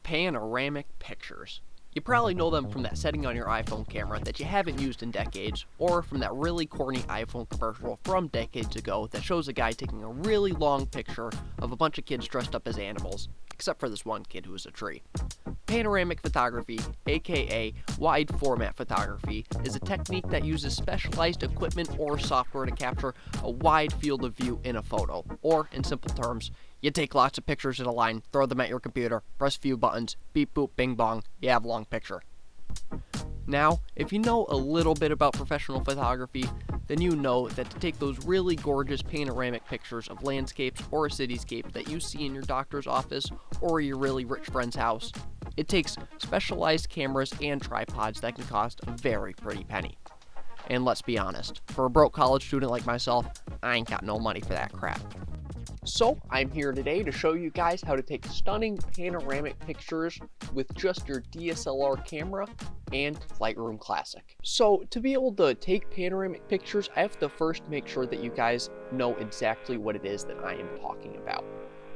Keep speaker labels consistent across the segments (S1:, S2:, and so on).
S1: Panoramic pictures. You probably know them from that setting on your iPhone camera that you haven't used in decades, or from that really corny iPhone commercial from decades ago that shows a guy taking a really long picture of a bunch of kids dressed up as animals, except for this one kid who is a tree. Panoramic photography, aka wide format photography, is a technique that uses specialized equipment or software to capture a wide field of view in a photo, or in simple terms, you take lots of pictures in a line, throw them at your computer, press a few buttons, beep boop bing bong, you have a long picture. Now, if you know a little bit about professional photography, then you know that to take those really gorgeous panoramic pictures of landscapes or a cityscape that you see in your doctor's office or your really rich friend's house, it takes specialized cameras and tripods that can cost a very pretty penny. And let's be honest, for a broke college student like myself, I ain't got no money for that crap. So, I'm here today to show you guys how to take stunning panoramic pictures with just your DSLR camera and Lightroom Classic. So, to be able to take panoramic pictures, I have to first make sure that you guys know exactly what it is that I am talking about.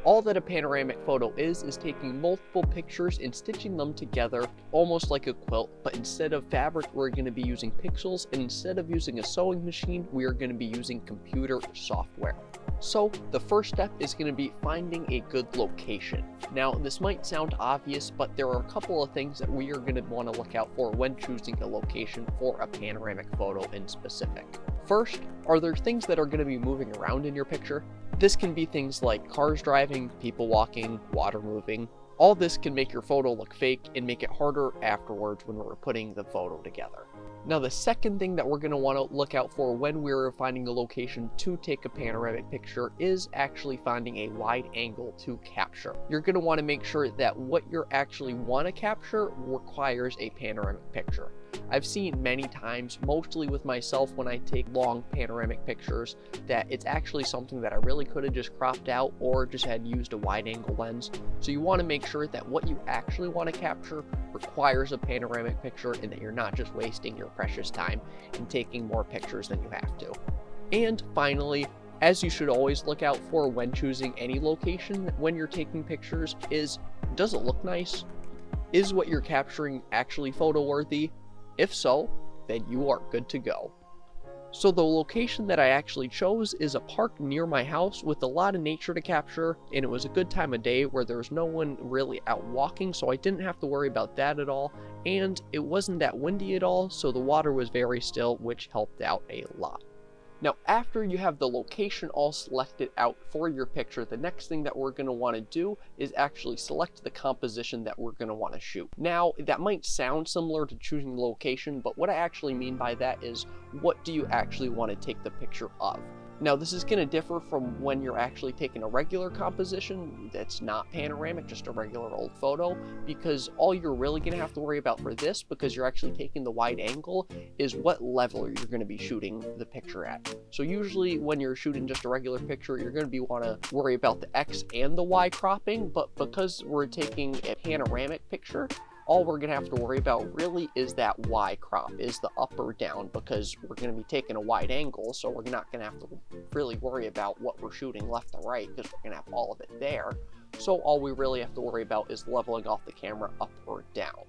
S1: All that a panoramic photo is taking multiple pictures and stitching them together almost like a quilt, but instead of fabric, we're going to be using pixels, and instead of using a sewing machine, we are going to be using computer software. So the first step is going to be finding a good location. Now, this might sound obvious, but there are a couple of things that we are going to want to look out for when choosing a location for a panoramic photo in specific. First, are there things that are going to be moving around in your picture? This can be things like cars driving, people walking, water moving. All this can make your photo look fake and make it harder afterwards when we're putting the photo together. Now, the second thing that we're going to want to look out for when we're finding a location to take a panoramic picture is actually finding a wide angle to capture. You're going to want to make sure that what you actually want to capture requires a panoramic picture. I've seen many times, mostly with myself when I take long panoramic pictures, that it's actually something that I really could have just cropped out or just had used a wide angle lens. So you want to make sure that what you actually want to capture requires a panoramic picture and that you're not just wasting your precious time in taking more pictures than you have to. And finally, as you should always look out for when choosing any location when you're taking pictures is, does it look nice? Is what you're capturing actually photo worthy? If so, then you are good to go. So the location that I actually chose is a park near my house with a lot of nature to capture, and it was a good time of day where there was no one really out walking, so I didn't have to worry about that at all, and it wasn't that windy at all, so the water was very still, which helped out a lot. Now, after you have the location all selected out for your picture, the next thing that we're going to want to do is actually select the composition that we're going to want to shoot. Now, that might sound similar to choosing the location, but what I actually mean by that is, what do you actually want to take the picture of? Now, this is going to differ from when you're actually taking a regular composition that's not panoramic, just a regular old photo, because all you're really going to have to worry about for this, because you're actually taking the wide angle, is what level you're going to be shooting the picture at. So usually when you're shooting just a regular picture, you're going to want to worry about the X and the Y cropping, but because we're taking a panoramic picture, all we're going to have to worry about really is that Y crop, is the up or down, because we're going to be taking a wide angle, so we're not going to have to really worry about what we're shooting left to right, because we're going to have all of it there. So all we really have to worry about is leveling off the camera up or down.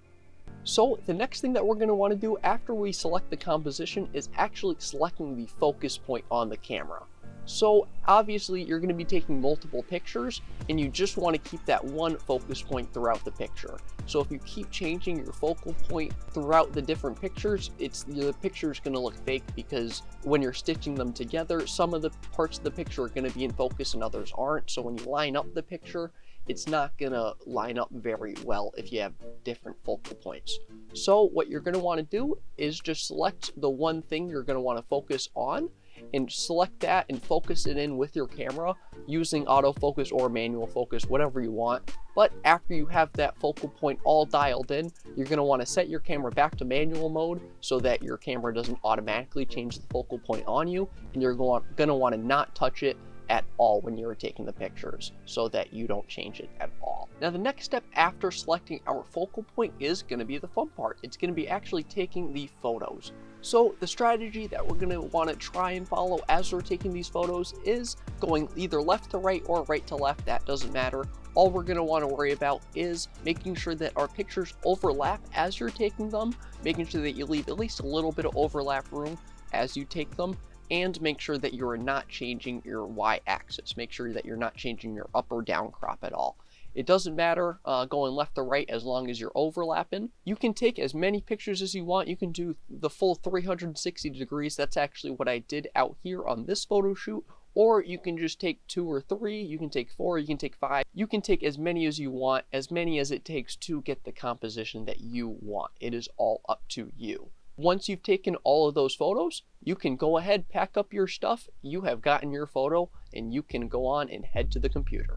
S1: So the next thing that we're going to want to do after we select the composition is actually selecting the focus point on the camera. So obviously you're going to be taking multiple pictures and you just want to keep that one focus point throughout the picture. So if you keep changing your focal point throughout the different pictures, the picture is going to look fake, because when you're stitching them together, some of the parts of the picture are going to be in focus and others aren't. So when you line up the picture, it's not going to line up very well if you have different focal points. So what you're going to want to do is just select the one thing you're going to want to focus on, and select that and focus it in with your camera using autofocus or manual focus, whatever you want. But after you have that focal point all dialed in, you're going to want to set your camera back to manual mode so that your camera doesn't automatically change the focal point on you, and you're going to want to not touch it at all when you're taking the pictures so that you don't change it at all. Now, the next step after selecting our focal point is going to be the fun part. It's going to be actually taking the photos. So the strategy that we're going to want to try and follow as we're taking these photos is going either left to right or right to left, that doesn't matter. All we're going to want to worry about is making sure that our pictures overlap as you're taking them, making sure that you leave at least a little bit of overlap room as you take them, and make sure that you're not changing your y-axis. Make sure that you're not changing your up or down crop at all. It doesn't matter going left or right as long as you're overlapping. You can take as many pictures as you want. You can do the full 360 degrees. That's actually what I did out here on this photo shoot. Or you can just take 2 or 3, you can take 4, you can take 5. You can take as many as you want, as many as it takes to get the composition that you want. It is all up to you. Once you've taken all of those photos, you can go ahead, pack up your stuff. You have gotten your photo, and you can go on and head to the computer.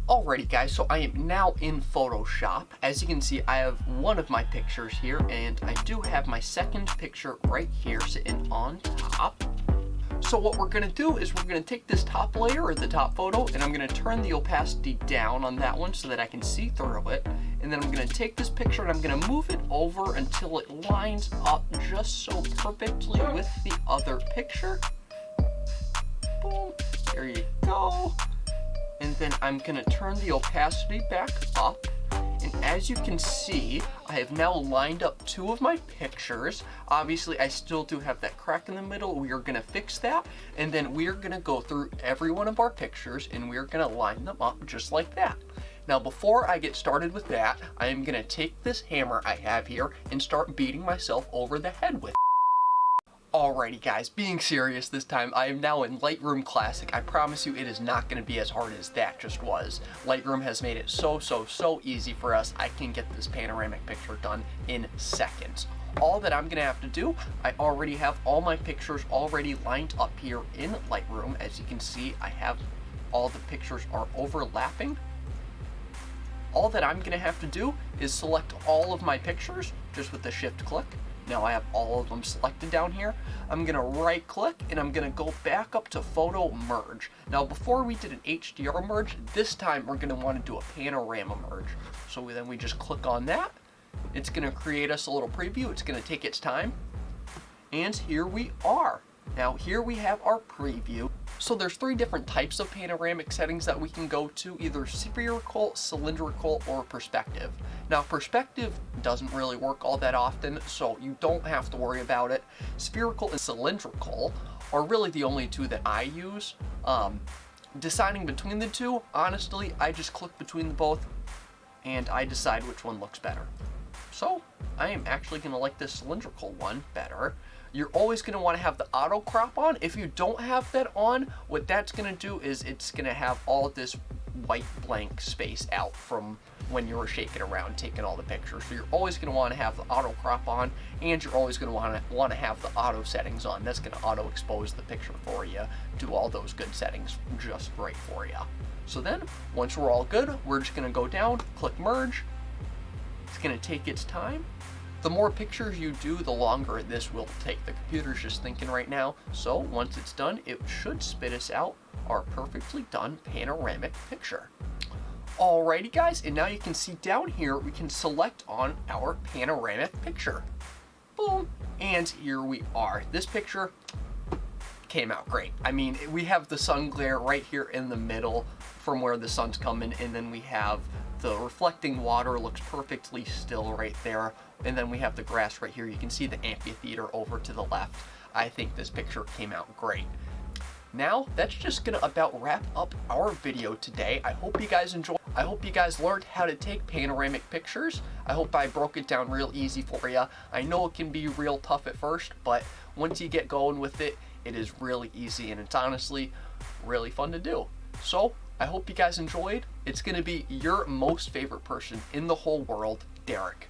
S1: Alrighty guys, so I am now in Photoshop. As you can see, I have one of my pictures here, and I do have my second picture right here sitting on top. So what we're going to do is we're going to take this top layer, or the top photo, and I'm going to turn the opacity down on that one so that I can see through it. And then I'm going to take this picture and I'm going to move it over until it lines up just so perfectly with the other picture. Boom, there you go. And then I'm going to turn the opacity back up. And as you can see, I have now lined up 2 of my pictures. Obviously, I still do have that crack in the middle. We are going to fix that. And then we are going to go through every one of our pictures and we are going to line them up just like that. Now, before I get started with that, I am going to take this hammer I have here and start beating myself over the head with it. Alrighty guys, being serious this time, I am now in Lightroom Classic. I promise you it is not going to be as hard as that just was. Lightroom has made it so easy for us. I can get this panoramic picture done in seconds. All that I'm going to have to do, I already have all my pictures already lined up here in Lightroom. As you can see, I have all the pictures are overlapping. All that I'm going to have to do is select all of my pictures just with the shift click. Now I have all of them selected down here. I'm going to right click and I'm going to go back up to photo merge. Now before we did an HDR merge, this time we're going to want to do a panorama merge. So then we just click on that. It's going to create us a little preview. It's going to take its time. And here we are. Now here we have our preview. So there's 3 different types of panoramic settings that we can go to, either spherical, cylindrical, or perspective. Now perspective doesn't really work all that often, so you don't have to worry about it. Spherical and cylindrical are really the only 2 that I use. Deciding between the 2, honestly, I just click between the both and I decide which one looks better. So I am actually going to like this cylindrical one better. You're always going to want to have the auto crop on. If you don't have that on, what that's going to do is it's going to have all this white blank space out from when you were shaking around taking all the pictures. So you're always going to want to have the auto crop on, and you're always going to want to have the auto settings on. That's going to auto expose the picture for you, do all those good settings just right for you. So then once we're all good, we're just going to go down, click merge. It's going to take its time. The more pictures you do, the longer this will take. The computer's just thinking right now. So once it's done, it should spit us out our perfectly done panoramic picture. Alrighty guys, and now you can see down here, we can select on our panoramic picture. Boom, and here we are. This picture came out great. I mean, we have the sun glare right here in the middle from where the sun's coming, and then we have the reflecting water looks perfectly still right there. And then we have the grass right here. You can see the amphitheater over to the left. I think this picture came out great. Now, that's just gonna about wrap up our video today. I hope you guys enjoyed. I hope you guys learned how to take panoramic pictures. I hope I broke it down real easy for you. I know it can be real tough at first, but once you get going with it, it is really easy, and it's honestly really fun to do. So, I hope you guys enjoyed. It's gonna be your most favorite person in the whole world, Derek.